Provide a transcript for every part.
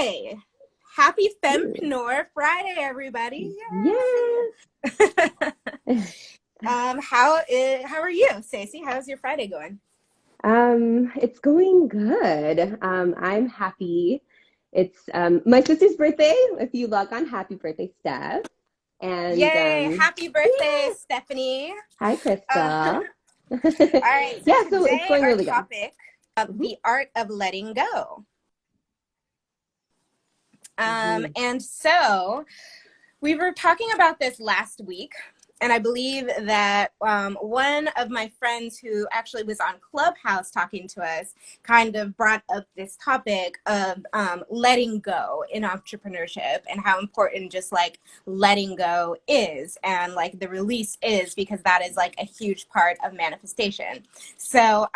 Friday. Happy Fempreneur Friday, everybody. Yes. How are you, Stacey? How's your Friday going? It's going good. I'm happy. It's my sister's birthday. If you log on, happy birthday, Steph. And Yay! Happy birthday, yeah. Stephanie. Hi, All Krista. right, so Yeah, so it's today going our really good. topic of the art of letting go. And so we were talking about this last week, and I believe that one of my friends who actually was on Clubhouse talking to us kind of brought up this topic of letting go in entrepreneurship and how important just like letting go is and like the release is, because that is like a huge part of manifestation. So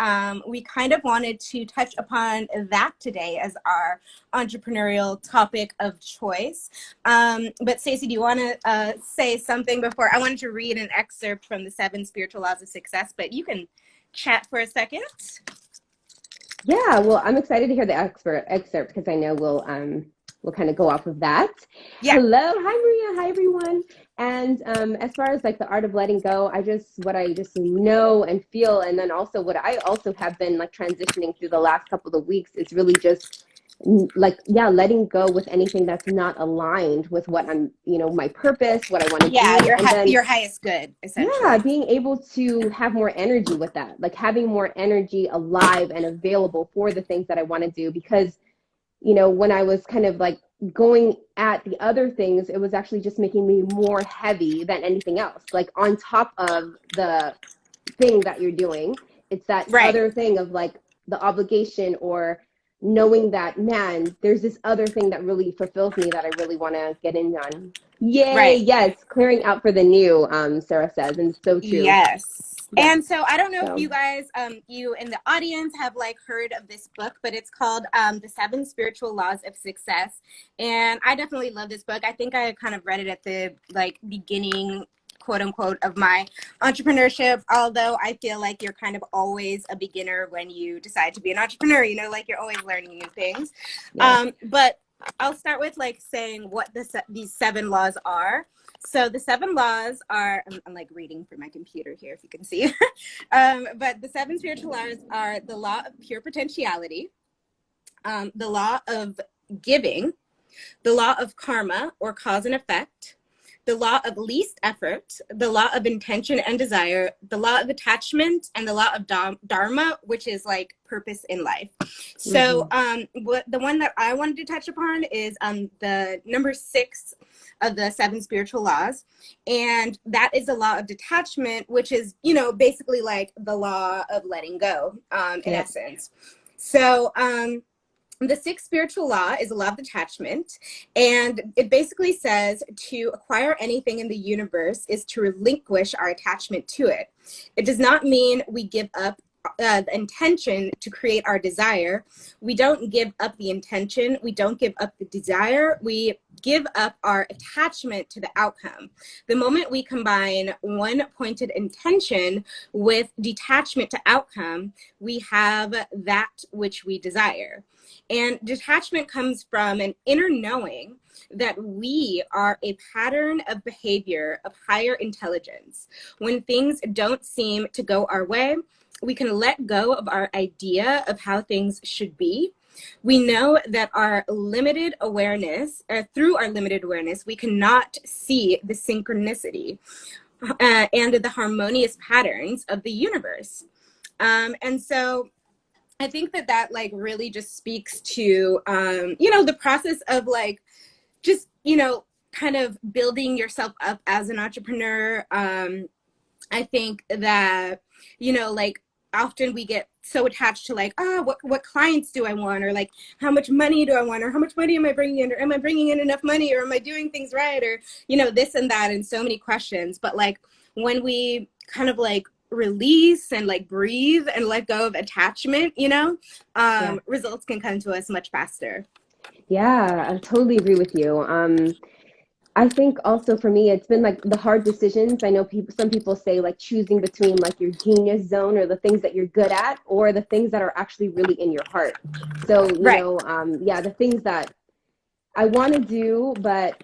we kind of wanted to touch upon that today as our entrepreneurial topic of choice. But Stacey, do you want to say something before? I wanted to read an excerpt from the 7 Spiritual Laws of Success, but you can chat for a second. Yeah, well, I'm excited to hear the excerpt because I know we'll kind of go off of that. Yeah. Hello, hi Maria, hi everyone. And as far as like the art of letting go, what I just know and feel, and then also what I also have been like transitioning through the last couple of weeks is really just like, yeah, letting go with anything that's not aligned with what I'm, my purpose, what I want to do. And then your highest good, essentially. yeah, being able to have more energy with that, like having more energy alive and available for the things that I want to do. Because, when I was kind of like going at the other things, it was actually just making me more heavy than anything else. Like on top of the thing that you're doing, it's that other thing of like the obligation or knowing that, man, there's this other thing that really fulfills me that I really want to get in on. Yay, Right. yes, clearing out for the new, Sarah says, and so true. Yes. Yeah. And so I don't know if you guys, you in the audience have like heard of this book, but it's called The 7 Spiritual Laws of Success. And I definitely love this book. I think I kind of read it at the like beginning, quote unquote, of my entrepreneurship, although I feel like you're kind of always a beginner when you decide to be an entrepreneur, like you're always learning new things. Yes. But I'll start with like saying what these 7 laws are. So the 7 laws are, I'm like reading from my computer here, if you can see. But the 7 spiritual laws are the law of pure potentiality, the law of giving, the law of karma or cause and effect, the law of least effort, the law of intention and desire, the law of attachment, and the law of dharma, which is like purpose in life. So the one that I wanted to touch upon is the number 6 of the 7 spiritual laws. And that is the law of detachment, which is, basically like the law of letting go, in essence. So the 6th spiritual law is a law of detachment, and it basically says to acquire anything in the universe is to relinquish our attachment to it. It does not mean we give up the intention to create our desire. We don't give up the intention. We don't give up the desire. We give up our attachment to the outcome. The moment we combine one pointed intention with detachment to outcome, we have that which we desire. And detachment comes from an inner knowing that we are a pattern of behavior of higher intelligence. When things don't seem to go our way, we can let go of our idea of how things should be. We know that our limited awareness, through our limited awareness, we cannot see the synchronicity and the harmonious patterns of the universe. And so I think that like really just speaks to, the process of like, just, kind of building yourself up as an entrepreneur. I think that, like often we get so attached to like, what clients do I want? Or like, how much money do I want? Or how much money am I bringing in? Or am I bringing in enough money? Or am I doing things right? Or, this and that, and so many questions. But like when we kind of like release and like breathe and let go of attachment, results can come to us much faster. Yeah, I totally agree with you. I think also for me, it's been like the hard decisions. I know some people say like choosing between like your genius zone or the things that you're good at or the things that are actually really in your heart. So, the things that I want to do, but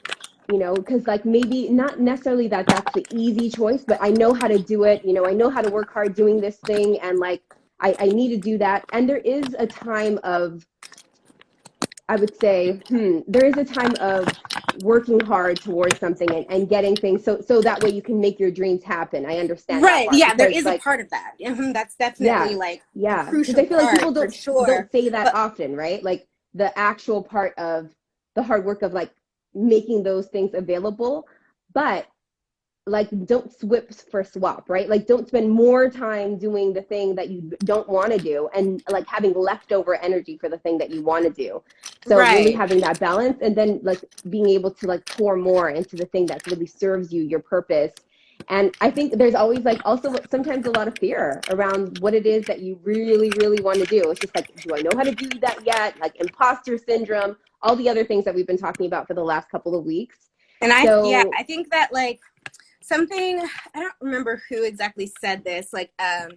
you know, because like maybe not necessarily that that's the easy choice, but I know how to do it. You know, I know how to work hard doing this thing, and like I need to do that. And there is a time of, I would say, there is a time of working hard towards something and getting things so that way you can make your dreams happen. I understand that Right. part Yeah, there because is a like, part of that. That's definitely yeah, like a yeah, because crucial I feel like people part for don't sure. say that But often, right? Like the actual part of the hard work of like making those things available, but like don't swip for swap, right? Like don't spend more time doing the thing that you don't want to do and like having leftover energy for the thing that you want to do. So really right. having that balance and then like being able to like pour more into the thing that really serves you, your purpose. And I think there's always like also sometimes a lot of fear around what it is that you really, really want to do. It's just like, do I know how to do that yet? Like imposter syndrome, all the other things that we've been talking about for the last couple of weeks. And yeah, So I think that like something, I don't remember who exactly said this, like I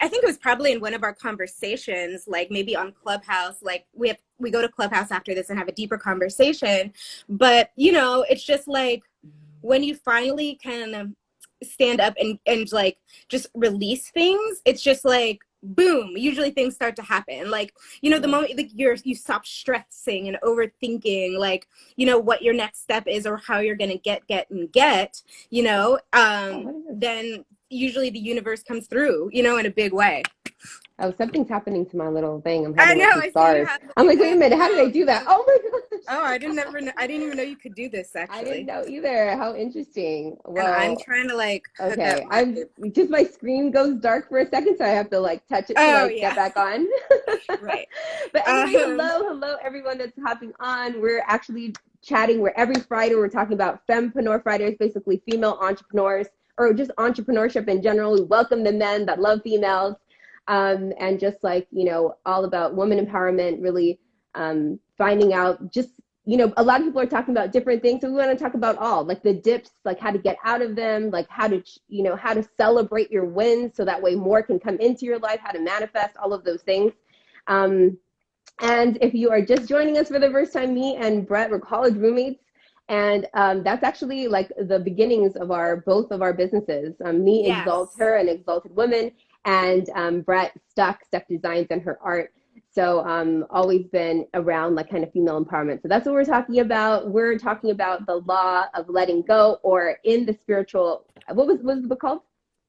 think it was probably in one of our conversations, like maybe on Clubhouse, like we go to Clubhouse after this and have a deeper conversation. But you know, it's just like when you finally can stand up and like just release things, it's just like boom, usually things start to happen. Like, you know, the yeah. moment like you stop stressing and overthinking, like, you know, what your next step is or how you're gonna get, you know, Oh, what is this? then usually the universe comes through, you know, in a big way. Oh, something's happening to my little thing. I'm I having know, like these I see you stars. have I'm like like, wait a minute, how did I do that? Oh my oh, gosh. I didn't even know you could do this I didn't actually. know either. How interesting. And I'm Well, trying to like hook up okay. my I'm just my screen goes dark for a second, so I have to like touch it to oh like get yeah. back on. Right. But anyway, Um hello everyone that's hopping on. We're actually chatting where every Friday we're talking about Fempreneur Fridays, basically female entrepreneurs or just entrepreneurship in general. We welcome the men that love females. And just like, you know, all about woman empowerment, really finding out just, you know, a lot of people are talking about different things. So we want to talk about all like the dips, like how to get out of them, like how to, you know, how to celebrate your wins so that way more can come into your life, how to manifest all of those things. Um, and if you are just joining us for the first time, me and Brett were college roommates. And that's actually like the beginnings of both of our businesses. Me, Exalt yes. Her and Exalted Women, and Brett, Stuck Designs and her art. So always been around like kind of female empowerment. So that's what we're talking about. We're talking about the law of letting go, or in the spiritual, what was the book called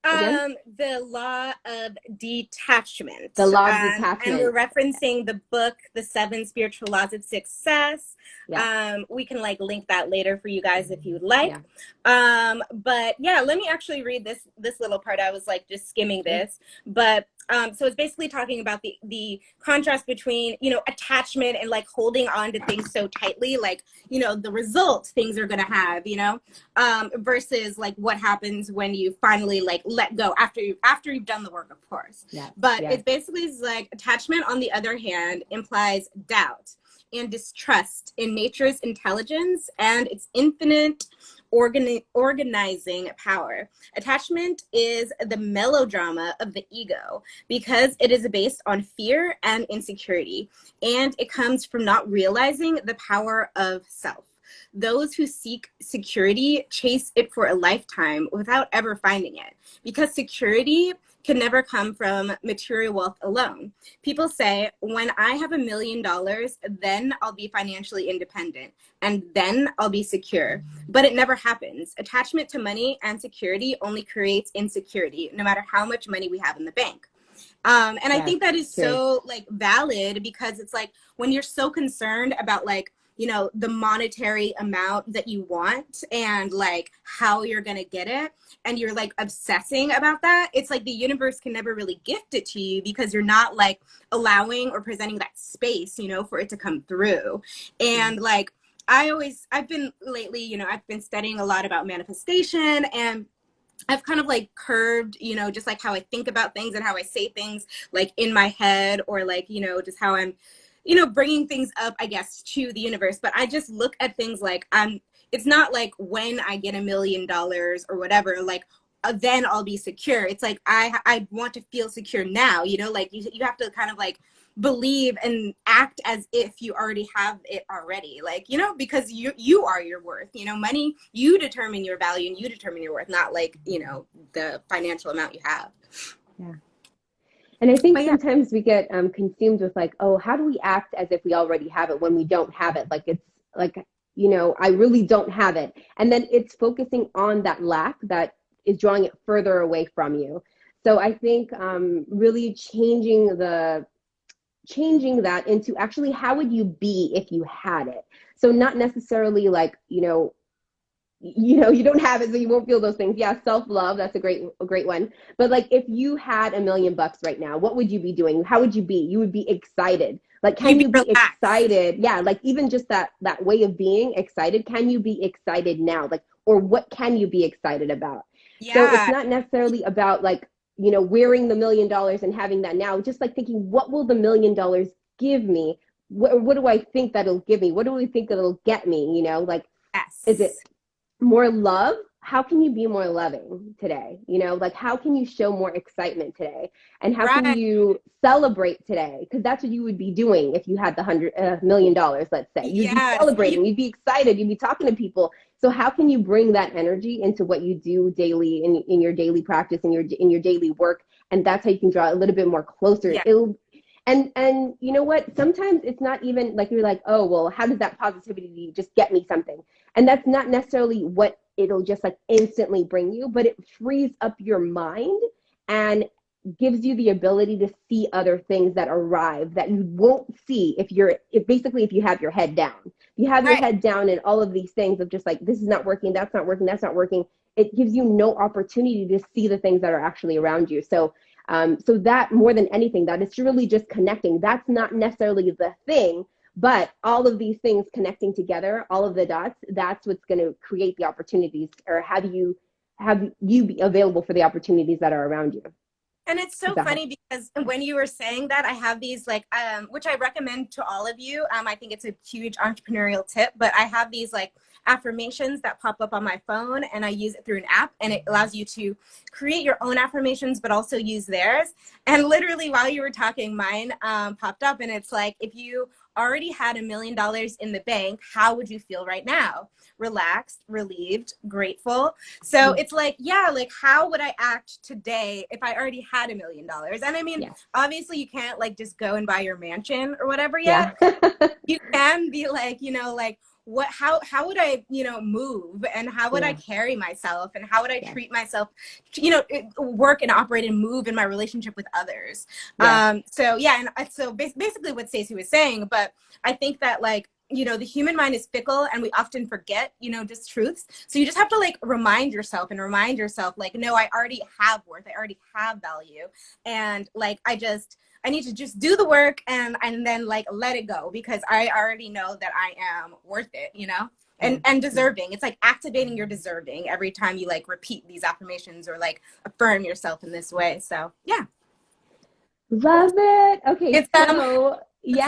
again? The law of detachment. The law of And we're detachment. referencing the book, The Seven Spiritual Laws of Success. Yeah. We can like link that later for you guys if you would like. Yeah. But yeah, let me actually read this little part. I was like just skimming Yeah. this, but so it's basically talking about the contrast between, you know, attachment and like holding on to things so tightly, like, you know, the result things are gonna have, you know, versus like what happens when you finally like let go after you've done the work, of course. Yes. But Yes. it basically is like attachment, on the other hand, implies doubt and distrust in nature's intelligence and its infinite organizing power. Attachment is the melodrama of the ego because it is based on fear and insecurity, and it comes from not realizing the power of self. Those who seek security chase it for a lifetime without ever finding it, because security can never come from material wealth alone. People say, when I have $1,000,000, then I'll be financially independent and then I'll be secure. But it never happens. Attachment to money and security only creates insecurity, no matter how much money we have in the bank. And I Yes. think that is True. so like valid, because it's like when you're so concerned about like, you know, the monetary amount that you want and like how you're gonna get it, and you're like obsessing about that, it's like the universe can never really gift it to you because you're not like allowing or presenting that space, you know, for it to come through. And like I've been lately, you know, I've been studying a lot about manifestation, and I've kind of like curved, you know, just like how I think about things and how I say things like in my head, or like, you know, just how I'm, you know, bringing things up, I guess, to the universe. But I just look at things like it's not like when I get $1,000,000 or whatever, like then I'll be secure. It's like I want to feel secure now, you know, like you have to kind of like believe and act as if you already have it already, like, you know, because you are your worth, you know, money, you determine your value and you determine your worth, not like, you know, the financial amount you have. Yeah. And I think But yeah, sometimes we get consumed with like, oh, how do we act as if we already have it when we don't have it? Like it's like, you know, I really don't have it. And then it's focusing on that lack that is drawing it further away from you. So I think really changing that into actually how would you be if you had it? So not necessarily like, you don't have it, so you won't feel those things. Yeah, self-love, that's a great one. But like if you had $1 million right now, what would you be doing? How would you be? You would be excited. Like, you'd can be you be relaxed. excited? Yeah, like even just that way of being excited, can you be excited now? Like, or what can you be excited about? So it's Yeah. not necessarily about like, wearing the $1 million and having that now, just like thinking, what will the $1 million give me? What do I think that it'll give me? What do we think it'll get me? Like, is it Yes. more love? How can you be more loving today? Like how can you show more excitement today? And how can Right. you celebrate today? Because that's what you would be doing if you had the $100 million, let's say. You'd be Yes. celebrating, you'd be excited, you'd be talking to people. So how can you bring that energy into what you do daily in your daily practice, in your daily work? And that's how you can draw a little bit more closer. Yeah. And you know what? Sometimes it's not even like you're like, oh, well, how does that positivity just get me something? And that's not necessarily what it'll just like instantly bring you, but it frees up your mind and gives you the ability to see other things that arrive that you won't see if you have your head down. If you have your Right. head down and all of these things of just like, this is not working, that's not working, that's not working, it gives you no opportunity to see the things that are actually around you. So that more than anything, that it's really just connecting. That's not necessarily the thing, but all of these things connecting together, all of the dots, that's what's going to create the opportunities, or have you be available for the opportunities that are around you. And it's Does so that help? funny because when you were saying that, I have these like, which I recommend to all of you. I think it's a huge entrepreneurial tip, but I have these like affirmations that pop up on my phone, and I use it through an app, and it allows you to create your own affirmations, but also use theirs. And literally while you were talking, mine popped up, and it's like, if you already had $1 million in the bank, how would you feel right now? Relaxed, relieved, grateful. So Mm, it's like, yeah, like how would I act today if I already had $1 million? And I mean, yeah. obviously you can't like just go and buy your mansion or whatever Yeah. yet. You can be like, like what, how would I, move, and how would I Yeah. carry myself, and how would I Yes. treat myself, work and operate and move in my relationship with others. Yes. So yeah, and so basically what Stacey was saying, but I think that like, the human mind is fickle and we often forget, just truths. So you just have to like remind yourself like, no, I already have worth. I already have value. And like, I need to just do the work and then like let it go, because I already know that I am worth it, Yeah. and Yeah. deserving. It's like activating your deserving every time you like repeat these affirmations or like affirm yourself in this way. So yeah, Love it. Okay. it's So, it's yeah.